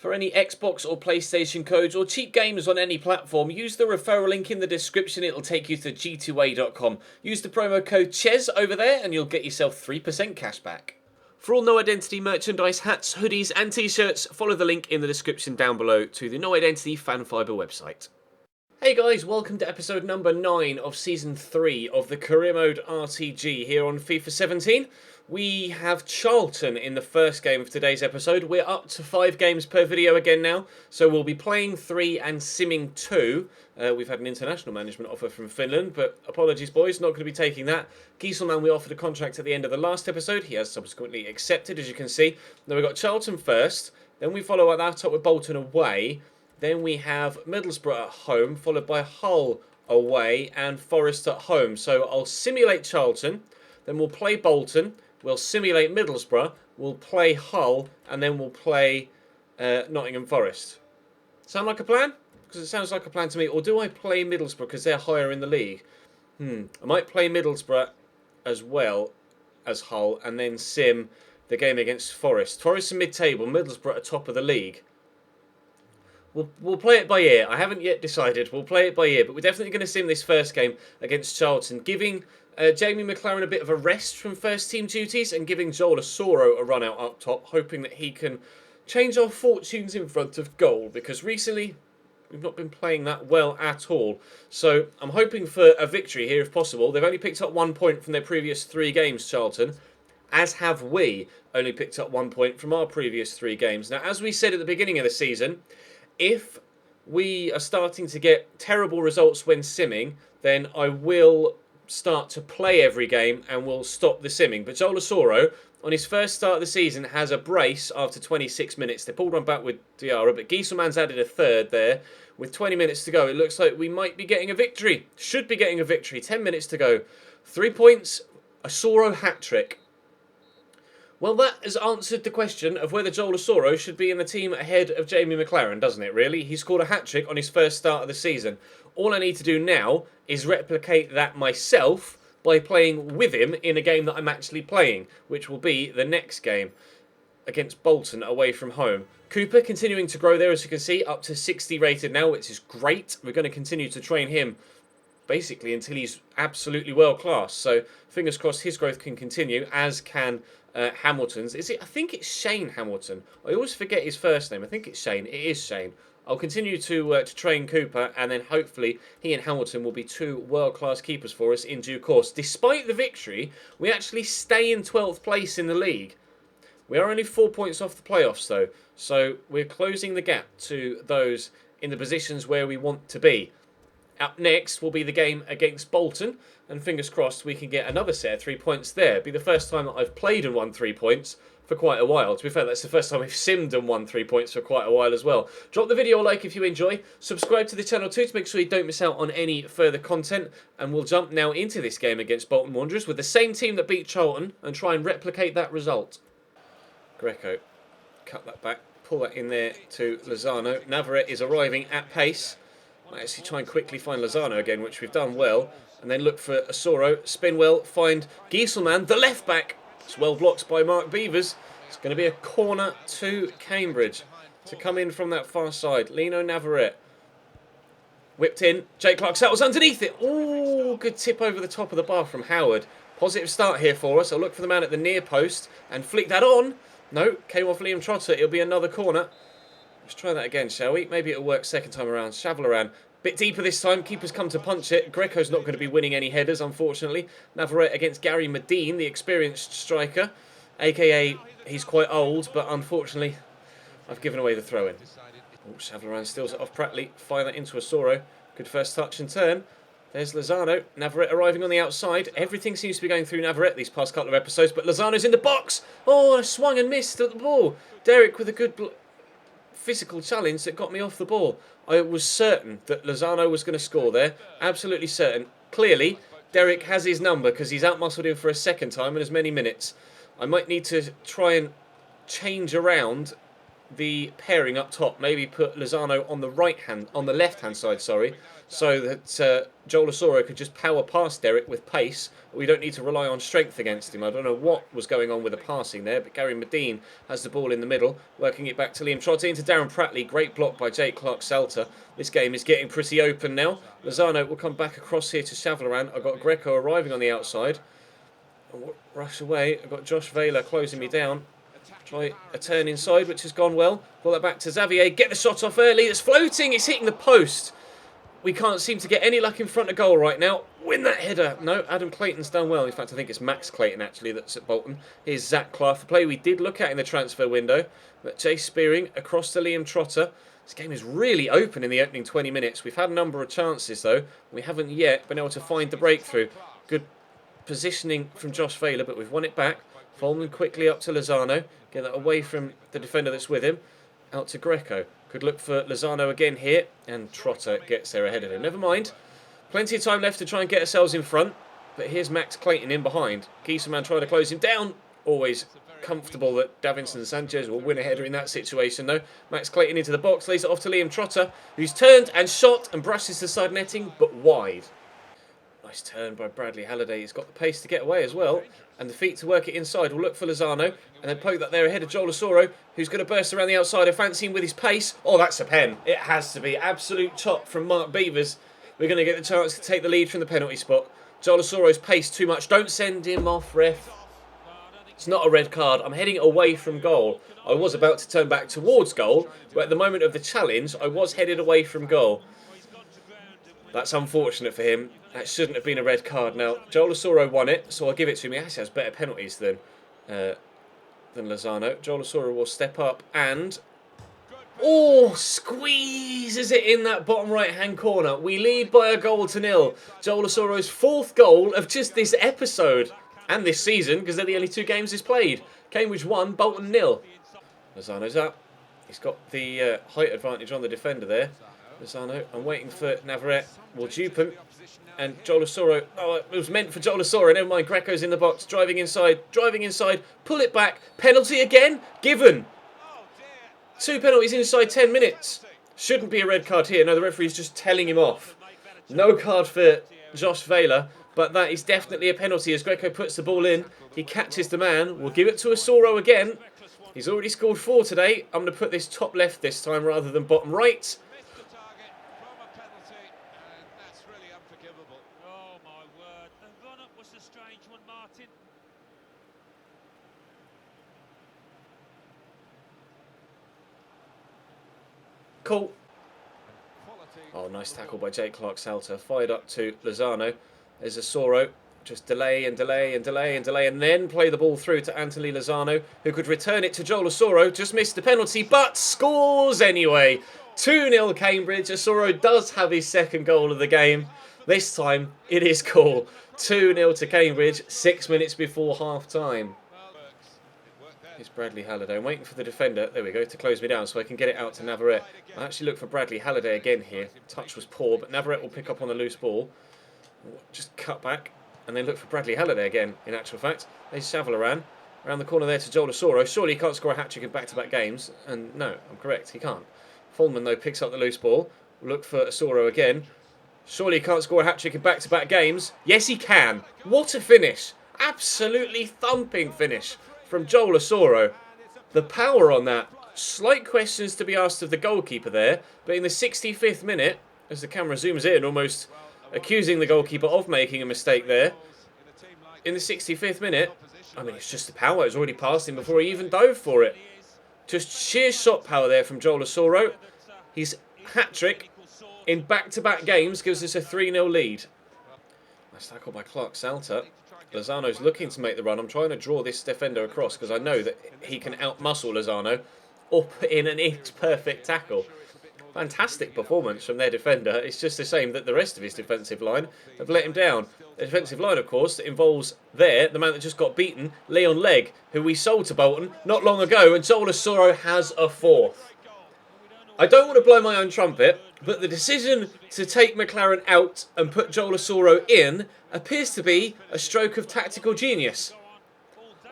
For any Xbox or PlayStation codes or cheap games on any platform, use the referral link in the description. It'll take you to g2a.com. Use the promo code CHES over there and you'll get yourself 3% cash back. For all No Identity merchandise, hats, hoodies and t-shirts, follow the link in the description down below to the No Identity Fan Fibre website. Hey guys, welcome to episode number 9 of Season 3 of the Career Mode RTG here on FIFA 17. We have Charlton in the first game of today's episode. We're up to 5 games per video again now, so we'll be playing 3 and simming 2. We've had an international management offer from Finland, but apologies boys, not going to be taking that. Gieselman, we offered a contract at the end of the last episode. He has subsequently accepted, as you can see. Now we've got Charlton first, then we follow that up with Bolton away. Then we have Middlesbrough at home, followed by Hull away and Forest at home. So I'll simulate Charlton, then we'll play Bolton, we'll simulate Middlesbrough, we'll play Hull, and then we'll play Nottingham Forest. Sound like a plan? Because it sounds like a plan to me. Or do I play Middlesbrough because they're higher in the league? I might play Middlesbrough as well as Hull and then sim the game against Forest. Forest are mid-table, Middlesbrough are top of the league. We'll play it by ear. I haven't yet decided. We'll play it by ear, but we're definitely going to sim this first game against Charlton, giving Jamie McLaren a bit of a rest from first team duties and giving Joel Asoro a run out up top, hoping that he can change our fortunes in front of goal, because recently we've not been playing that well at all. So I'm hoping for a victory here if possible. They've only picked up 1 point from their previous 3 games, Charlton, as have we only picked up 1 point from our previous 3 games. Now, as we said at the beginning of the season, if we are starting to get terrible results when simming, then I will start to play every game and we'll stop the simming. But Joel Asoro, on his first start of the season, has a brace after 26 minutes. They pulled one back with Diarra, but Gieselman's added a third there. With 20 minutes to go, it looks like we might be getting a victory. Should be getting a victory. 10 minutes to go. 3 points, Asoro hat-trick. Well, that has answered the question of whether Joel Asoro should be in the team ahead of Jamie McLaren, doesn't it, really? He scored a hat-trick on his first start of the season. All I need to do now is replicate that myself by playing with him in a game that I'm actually playing, which will be the next game against Bolton away from home. Cooper continuing to grow there, as you can see, up to 60 rated now, which is great. We're going to continue to train him basically until he's absolutely world-class. So fingers crossed his growth can continue, as can Hamilton's. I think it's Shane Hamilton. I always forget his first name. I think it's Shane. It is Shane. I'll continue to train Cooper, and then hopefully he and Hamilton will be 2 world-class keepers for us in due course. Despite the victory, we actually stay in 12th place in the league. We are only 4 points off the playoffs, though, so we're closing the gap to those in the positions where we want to be. Up next will be the game against Bolton, and fingers crossed we can get another set of 3 points there. It'll be the first time that I've played and won 3 points for quite a while. To be fair, that's the first time we've simmed and won 3 points for quite a while as well. Drop the video a like if you enjoy. Subscribe to the channel too to make sure you don't miss out on any further content. And we'll jump now into this game against Bolton Wanderers with the same team that beat Charlton and try and replicate that result. Greco, cut that back, pull that in there to Lozano. Navarrete is arriving at pace. Might actually try and quickly find Lozano again, which we've done well. And then look for Asoro, spin well, find Gieselman, the left back. It's well blocked by Mark Beavers. It's going to be a corner to Cambridge to come in from that far side. Lino Navarrete. Whipped in. Jake Clark settles underneath it. Oh, good tip over the top of the bar from Howard. Positive start here for us. I'll look for the man at the near post and flick that on. No, came off Liam Trotter. It'll be another corner. Let's try that again, shall we? Maybe it'll work second time around. Shovel around. Bit deeper this time. Keeper's come to punch it. Greco's not going to be winning any headers, unfortunately. Navarrete against Gary Medine, the experienced striker. A.k.a. he's quite old, but unfortunately, I've given away the throw-in. Oh, Shovel around steals it off Pratley. Fire that into Asoro. Good first touch and turn. There's Lozano. Navarrete arriving on the outside. Everything seems to be going through Navarrete these past couple of episodes, but Lozano's in the box. Oh, I swung and missed at the ball. Derek with a good physical challenge that got me off the ball. I was certain that Lozano was going to score there. Absolutely certain. Clearly, Derek has his number because he's outmuscled him for a second time in as many minutes. I might need to try and change around the pairing up top. Maybe put Lozano on the left-hand side, sorry, so that Joel Osoro could just power past Derek with pace. We don't need to rely on strength against him. I don't know what was going on with the passing there, but Gary Medine has the ball in the middle, working it back to Liam Trotter into Darren Pratley. Great block by Jake Clark-Salter. This game is getting pretty open now. Lozano will come back across here to Chavalaran. I've got Greco arriving on the outside. Rush away. I've got Josh Vela closing me down. Try a turn inside, which has gone well. Pull that back to Xavier. Get the shot off early. It's floating. It's hitting the post. We can't seem to get any luck in front of goal right now. Win that header. No, Adam Clayton's done well. In fact, I think it's Max Clayton, actually, that's at Bolton. Here's Zach Clark, a play we did look at in the transfer window. But Jay Spearing across to Liam Trotter. This game is really open in the opening 20 minutes. We've had a number of chances, though. We haven't yet been able to find the breakthrough. Good positioning from Josh Vela, but we've won it back. Following quickly up to Lozano. Get that away from the defender that's with him. Out to Greco. Could look for Lozano again here. And Trotter gets there ahead of him. Never mind. Plenty of time left to try and get ourselves in front. But here's Max Clayton in behind. Gieselman trying to close him down. Always comfortable that Davinson Sanchez will win a header in that situation, though. Max Clayton into the box. Lays it off to Liam Trotter, who's turned and shot and brushes the side netting, but wide. Nice turn by Bradley Halliday. He's got the pace to get away as well. And the feet to work it inside. We'll look for Lozano. And then poke that there ahead of Joel Osoro, who's going to burst around the outside. I fancy him with his pace. Oh, that's a pen. It has to be. Absolute chop from Mark Beavers. We're going to get the chance to take the lead from the penalty spot. Joel Osoro's pace too much. Don't send him off, ref. It's not a red card. I'm heading away from goal. I was about to turn back towards goal. But at the moment of the challenge, I was headed away from goal. That's unfortunate for him. That shouldn't have been a red card. Now, Joel Osoro won it, so I'll give it to him. He actually has better penalties than Lozano. Joel Osoro will step up and... Oh, squeezes it in that bottom right-hand corner. We lead by a goal to nil. Joel Osoro's fourth goal of just this episode and this season, because they're the only two games he's played. Cambridge 1, Bolton 0. Lozano's up. He's got the height advantage on the defender there. Lozano, I'm waiting for Navarrete. Will dupe him. And Joel Osoro, oh, it was meant for Joel Osoro. Never mind, Greco's in the box, driving inside, pull it back. Penalty again, given. 2 penalties inside 10 minutes. Shouldn't be a red card here. No, the referee's just telling him off. No card for Josh Vela, but that is definitely a penalty as Greco puts the ball in. He catches the man. We'll give it to Osoro again. He's already scored 4 today. I'm going to put this top left this time rather than bottom right. Cool. Oh, nice tackle by Jake Clark-Salter. Fired up to Lozano. There's Osoro. Just delay and then play the ball through to Anthony Lozano, who could return it to Joel Osoro. Just missed the penalty, but scores anyway. 2-0 Cambridge. Osoro does have his second goal of the game. This time, it is cool. 2-0 to Cambridge, 6 minutes before half-time. Here's Bradley Halliday. I'm waiting for the defender, there we go, to close me down so I can get it out to Navarrete. I actually look for Bradley Halliday again here. Touch was poor, but Navarrete will pick up on the loose ball. Just cut back, and then look for Bradley Halliday again, in actual fact. There's Chavalaran. Around the corner there to Joel Osoro. Surely he can't score a hat-trick in back-to-back games. And no, I'm correct, he can't. Fulman, though, picks up the loose ball. Look for Osoro again. Surely he can't score a hat-trick in back-to-back games. Yes, he can. What a finish. Absolutely thumping finish from Joel Osoro. The power on that. Slight questions to be asked of the goalkeeper there. But in the 65th minute, as the camera zooms in, almost accusing the goalkeeper of making a mistake there. In the 65th minute, I mean, it's just the power. It's already passed him before he even dove for it. Just sheer shot power there from Joel Osoro. His hat-trick in back-to-back games gives us a 3-0 lead. Nice tackle by Clark-Salter. Lozano's looking to make the run. I'm trying to draw this defender across because I know that he can out-muscle Lozano or put in an inch-perfect tackle. Fantastic performance from their defender. It's just a shame that the rest of his defensive line have let him down. The defensive line, of course, involves the man that just got beaten, Leon Legg, who we sold to Bolton not long ago, and Joel Osoro has a 4th. I don't want to blow my own trumpet, but the decision to take McLaren out and put Joel Osoro in appears to be a stroke of tactical genius.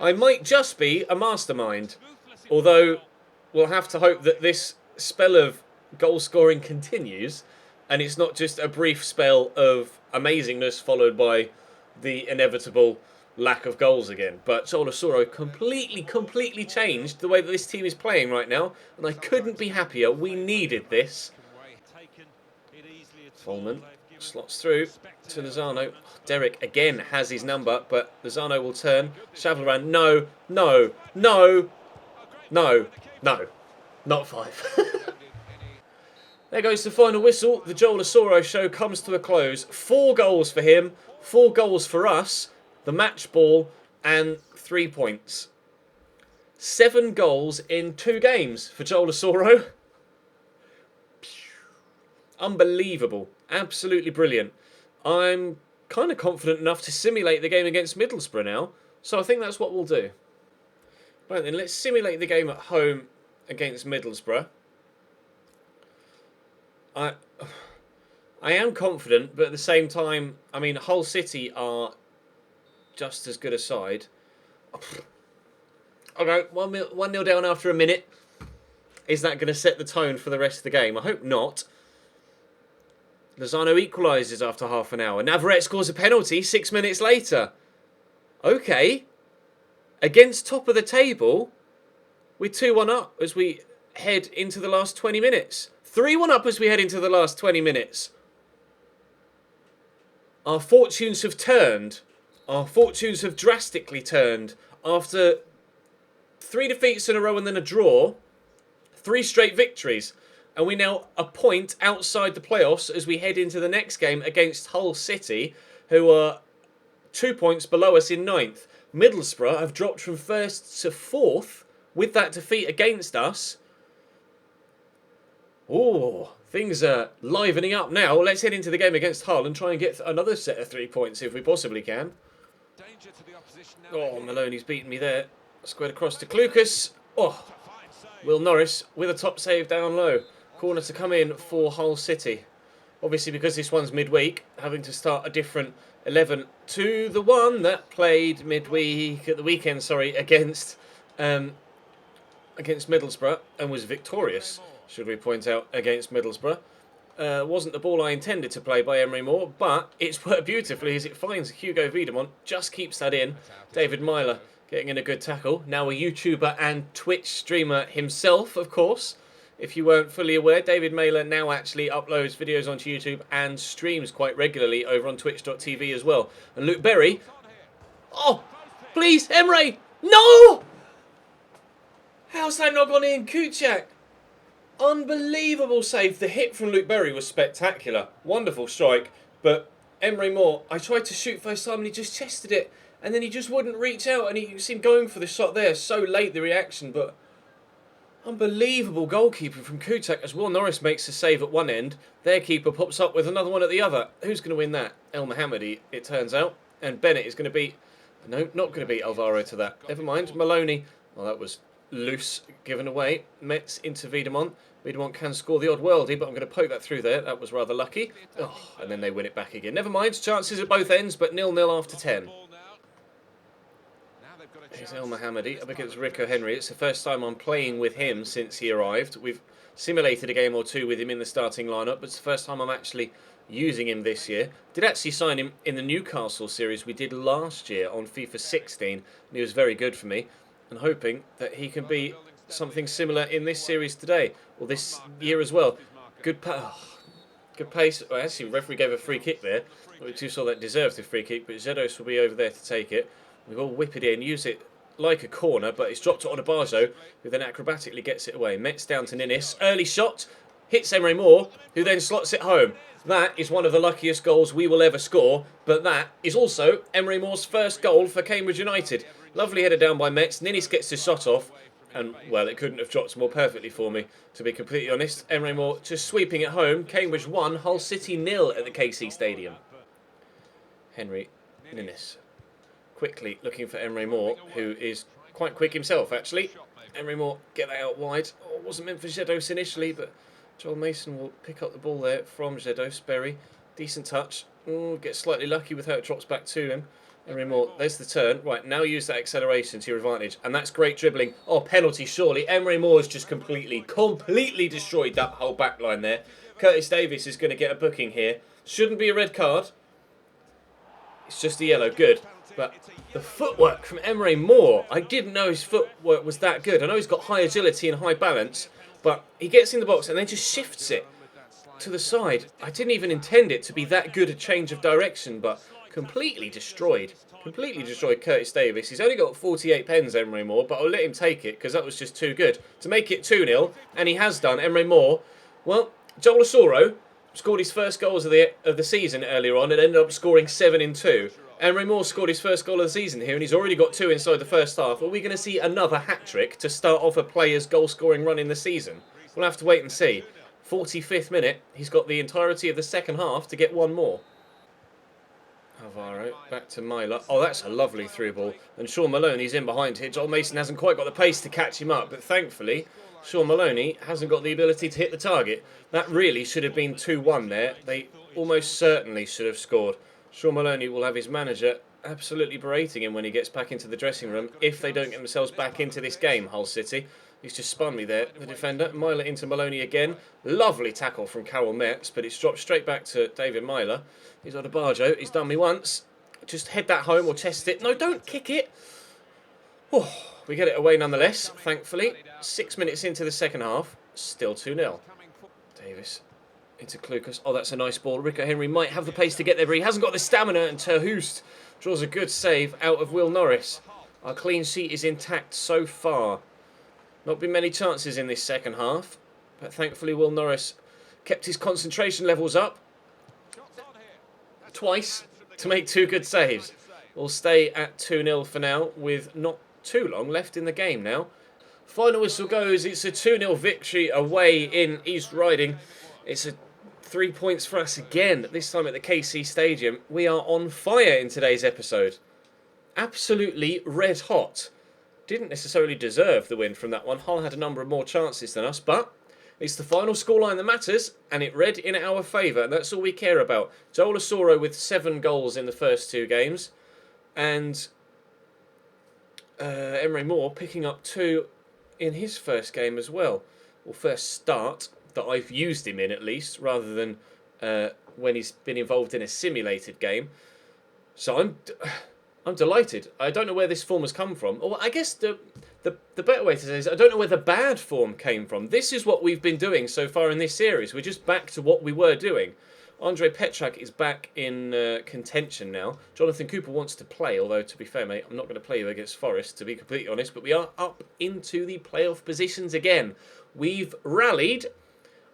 I might just be a mastermind, although we'll have to hope that this spell of goal scoring continues, and it's not just a brief spell of amazingness followed by the inevitable lack of goals again. But Joel completely changed the way that this team is playing right now, and I couldn't be happier. We needed this. Folman slots through to Lozano. Derek again has his number, but Lozano will turn. Shovel around. No. Not 5. There goes the final whistle. The Joel Asoro show comes to a close. 4 goals for him, 4 goals for us, the match ball, and 3 points. 7 goals in 2 games for Joel Asoro. Unbelievable. Absolutely brilliant. I'm kind of confident enough to simulate the game against Middlesbrough now, so I think that's what we'll do. Right then, let's simulate the game at home against Middlesbrough. I am confident, but at the same time, I mean, Hull City are just as good a side. Okay, 1-0 down after a minute. Is that going to set the tone for the rest of the game? I hope not. Lozano equalises after half an hour. Navarrete scores a penalty 6 minutes later. Okay. Against top of the table, we're 2-1 up as we head into the last 20 minutes. 3-1 up as we head into the last 20 minutes. Our fortunes have turned. Our fortunes have drastically turned. After 3 defeats in a row and then a draw, 3 straight victories. And we're now a point outside the playoffs as we head into the next game against Hull City, who are 2 points below us in 9th. Middlesbrough have dropped from 1st to 4th with that defeat against us. Oh, things are livening up now. Let's head into the game against Hull and try and get another set of 3 points if we possibly can. Oh, Maloney's beaten me there. Squared across to Klukas. Oh, Will Norris with a top save down low. Corner to come in for Hull City. Obviously, because this one's midweek, having to start a different 11 to the one that played midweek at the weekend. Against Middlesbrough and was victorious. Should we point out, against Middlesbrough. Wasn't the ball I intended to play by Emery Moore, but it's worked beautifully as it finds Hugo Wiedemont. Just keeps that in. David Myler getting in a good tackle. Now a YouTuber and Twitch streamer himself, of course. If you weren't fully aware, David Myler now actually uploads videos onto YouTube and streams quite regularly over on twitch.tv as well. And Luke Berry. Oh, please, Emery! No! How's that not gone in? Kuchak. Unbelievable save. The hit from Luke Berry was spectacular. Wonderful strike. But Emery Moore, I tried to shoot first time and he just chested it. And then he just wouldn't reach out. And you see him going for the shot there. So late, the reaction. But unbelievable goalkeeping from Kuchak as Will Norris makes a save at one end. Their keeper pops up with another one at the other. Who's going to win that? El Mohammadi, it turns out. And Bennett is going to beat... No, not going to beat Alvaro to that. Never mind. Maloney. Well, that was loose, given away. Metz into Wiedemont. Wiedemont can score the odd worldie, but I'm going to poke that through there. That was rather lucky. Oh, and then they win it back again. Never mind. Chances at both ends, but 0-0 after 10. Here's El Mohammadi up against Rico Henry. It's the first time I'm playing with him since he arrived. We've simulated a game or two with him in the starting lineup, but it's the first time I'm actually using him this year. Did actually sign him in the Newcastle series we did last year on FIFA 16, and he was very good for me. And hoping that he can be something similar in this series today, or this year as well. Good pace. Well, actually, the referee gave a free kick there. We two saw that deserved a free kick, but Zedos will be over there to take it. We've all whip it in, use it like a corner, but it's dropped it on Abajo, who then acrobatically gets it away. Metz down to Ninnis. Early shot, hits Emery Moore, who then slots it home. That is one of the luckiest goals we will ever score, but that is also Emery Moore's first goal for Cambridge United. Lovely header down by Metz. Ninnis gets the shot off, and, well, it couldn't have dropped more perfectly for me, to be completely honest. Emery Moore just sweeping it home. Cambridge 1, Hull City 0 at the KC Stadium. Henry Ninnis. Quickly looking for Emery Moore, who is quite quick himself, actually. Emery Moore, get that out wide. Oh, it wasn't meant for Zedos initially, but Joel Mason will pick up the ball there from Zedos. Berry, decent touch. Oh, gets slightly lucky with how it drops back to him. Emery Moore, there's the turn. Right, now use that acceleration to your advantage. And that's great dribbling. Oh, penalty, surely. Emery Moore has just completely destroyed that whole back line there. Curtis Davies is going to get a booking here. Shouldn't be a red card. It's just a yellow, good. But the footwork from Emery Moore, I didn't know his footwork was that good. I know he's got high agility and high balance, but he gets in the box and then just shifts it to the side. I didn't even intend it to be that good a change of direction, but completely destroyed. Completely destroyed Curtis Davies. He's only got 48 pens, Emery Moore, but I'll let him take it because that was just too good. To make it 2-0, and he has done, Emery Moore. Well, Joel Asoro scored his first goals of the season earlier on and ended up scoring 7 in 2. Emery Moore scored his first goal of the season here and he's already got 2 inside the first half. Are we going to see another hat-trick to start off a player's goal-scoring run in the season? We'll have to wait and see. 45th minute, he's got the entirety of the second half to get one more. Alvaro, back to Myler. Oh, that's a lovely through ball. And Sean Maloney's in behind here. Joel Mason hasn't quite got the pace to catch him up, but thankfully, Sean Maloney hasn't got the ability to hit the target. That really should have been 2-1 there. They almost certainly should have scored. Sean Maloney will have his manager absolutely berating him when he gets back into the dressing room if they don't get themselves back into this game, Hull City. He's just spun me there, the defender. Myler into Maloney again. Lovely tackle from Carol Metz, but it's dropped straight back to David Myler. He's on a Barjo. He's done me once. Just head that home or test it. No, don't kick it. Oh, we get it away nonetheless, thankfully. 6 minutes into the second half. Still 2-0. Davis into Klukas. Oh, that's a nice ball. Rico Henry might have the pace to get there, but he hasn't got the stamina. And Terhoost draws a good save out of Will Norris. Our clean sheet is intact so far. Not been many chances in this second half, but thankfully Will Norris kept his concentration levels up twice to make 2 good saves. We'll stay at 2-0 for now with not too long left in the game now. Final whistle goes. It's a 2-0 victory away in East Riding. It's a 3 points for us again, this time at the KC Stadium. We are on fire in today's episode. Absolutely red hot. Didn't necessarily deserve the win from that one. Hull had a number of more chances than us, but it's the final scoreline that matters, and it read in our favour, and that's all we care about. Joel Asoro with 7 goals in the first 2 games, and Emery Moore picking up 2 in his first game as well, or first start that I've used him in at least, rather than when he's been involved in a simulated game. So I'm delighted. I don't know where this form has come from. Or I guess the better way to say it is I don't know where the bad form came from. This is what we've been doing so far in this series. We're just back to what we were doing. Andre Petrak is back in contention now. Jonathan Cooper wants to play, although to be fair, mate, I'm not going to play you against Forest, to be completely honest. But we are up into the playoff positions again. We've rallied,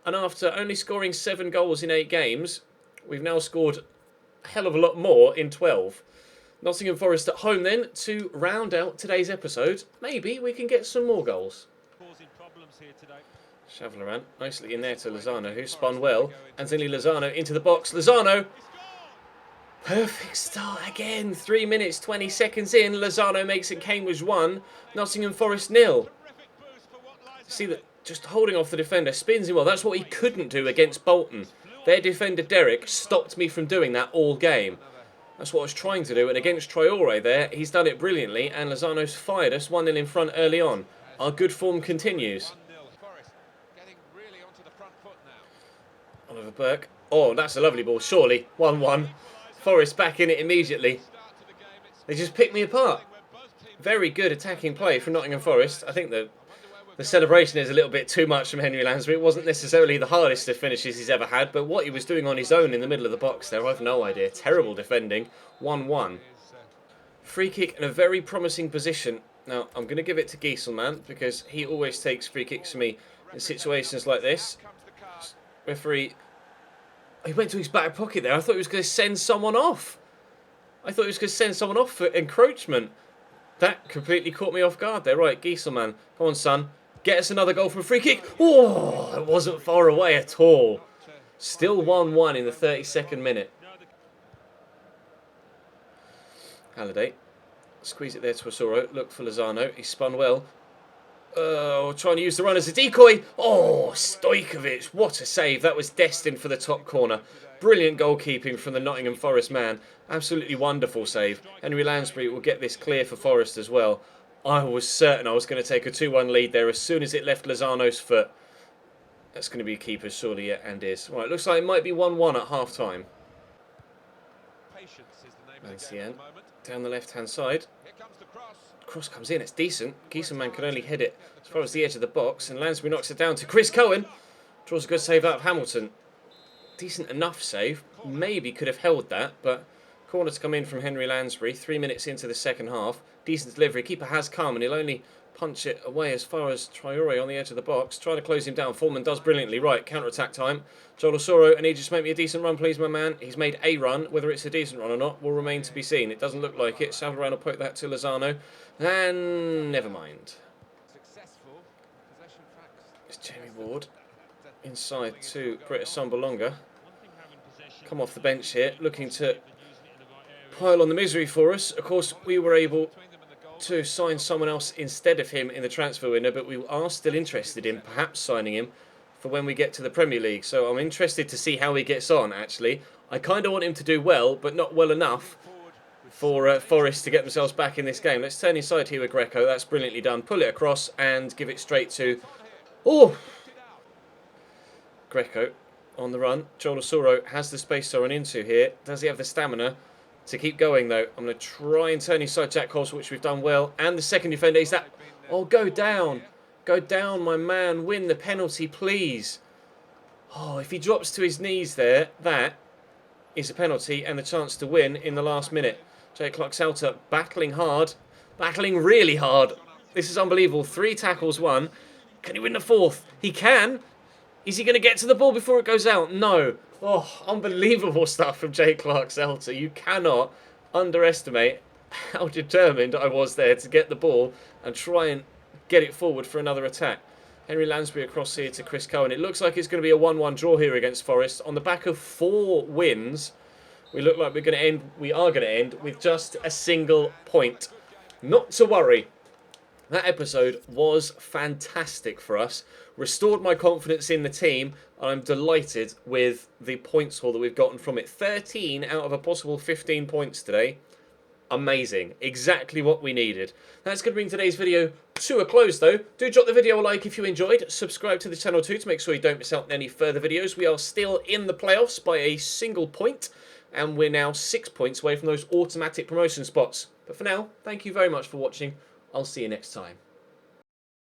and after only scoring 7 goals in 8 games, we've now scored a hell of a lot more in 12. Nottingham Forest at home then to round out today's episode. Maybe we can get some more goals. Chavalaran nicely in there to Lozano, who spun well. Anthony Lozano into the box. Lozano! Perfect start again. 3 minutes, 20 seconds in. Lozano makes it Cambridge 1. Nottingham Forest 0. See that just holding off the defender. Spins him well. That's what he couldn't do against Bolton. Their defender Derek stopped me from doing that all game. That's what I was trying to do, and against Traore there, he's done it brilliantly, and Lozano's fired us 1-0 in front early on. Our good form continues. Oliver Burke. Oh, that's a lovely ball, surely. 1-1. Forest back in it immediately. They just picked me apart. Very good attacking play from Nottingham Forest. I think the celebration is a little bit too much from Henry Lansbury. It wasn't necessarily the hardest of finishes he's ever had, but what he was doing on his own in the middle of the box there, I've no idea. Terrible defending. 1-1. Free kick in a very promising position. Now, I'm going to give it to Gieselman because he always takes free kicks for me in situations like this. Referee, he went to his back pocket there. I thought he was going to send someone off. For encroachment. That completely caught me off guard there. Right, Gieselman, come on, son. Get us another goal from a free kick. Oh, it wasn't far away at all. Still 1-1 in the 32nd minute. Halliday. Squeeze it there to Asoro. Look for Lozano. He spun well. Trying to use the run as a decoy. Oh, Stojkovic. What a save. That was destined for the top corner. Brilliant goalkeeping from the Nottingham Forest man. Absolutely wonderful save. Henry Lansbury will get this clear for Forest as well. I was certain I was going to take a 2-1 lead there as soon as it left Lozano's foot. That's going to be keeper surely, yeah, and is. Right, looks like it might be 1-1 at half-time. Mancienne down the left-hand side. Cross comes in, it's decent. Gieselman can only hit it as far as the edge of the box, and Lansbury knocks it down to Chris Cohen. Draws a good save out of Hamilton. Decent enough save. Maybe could have held that, but corner to come in from Henry Lansbury. 3 minutes into the second half. Decent delivery. Keeper has come, and he'll only punch it away as far as Traore on the edge of the box. Trying to close him down. Foreman does brilliantly. Right, counter-attack time. Joel Osoro, I need you to just make me a decent run, please, my man. He's made a run. Whether it's a decent run or not will remain to be seen. It doesn't look like it. Salvarano will poke that to Lozano. And never mind. It's Jamie Ward. Inside to Britta Sambalonga. Come off the bench here. Looking to pile on the misery for us. Of course, we were able to sign someone else instead of him in the transfer window, but we are still interested in perhaps signing him for when we get to the Premier League. So I'm interested to see how he gets on, actually. I kind of want him to do well, but not well enough for Forest to get themselves back in this game. Let's turn inside here with Greco. That's brilliantly done. Pull it across and give it straight to... Oh! Greco on the run. Joel Osoro has the space to run into here. Does he have the stamina to keep going, though? I'm going to try and turn inside Jack Coles, which we've done well. And the second defender is that... Oh, go down. Go down, my man. Win the penalty, please. Oh, if he drops to his knees there, that is a penalty and the chance to win in the last minute. Jay Clark-Salter battling hard. Battling really hard. This is unbelievable. 3 tackles, 1. Can he win the 4th? He can. Is he going to get to the ball before it goes out? No. Oh, unbelievable stuff from Jay Clark-Salter. You cannot underestimate how determined I was there to get the ball and try and get it forward for another attack. Henry Lansbury across here to Chris Cohen. It looks like it's going to be a 1-1 draw here against Forest. On the back of 4 wins, we look like we are going to end with just a single point. Not to worry. That episode was fantastic for us. Restored my confidence in the team. And I'm delighted with the points haul that we've gotten from it. 13 out of a possible 15 points today. Amazing. Exactly what we needed. That's going to bring today's video to a close, though. Do drop the video a like if you enjoyed. Subscribe to the channel too to make sure you don't miss out on any further videos. We are still in the playoffs by a single point. And we're now 6 points away from those automatic promotion spots. But for now, thank you very much for watching. I'll see you next time.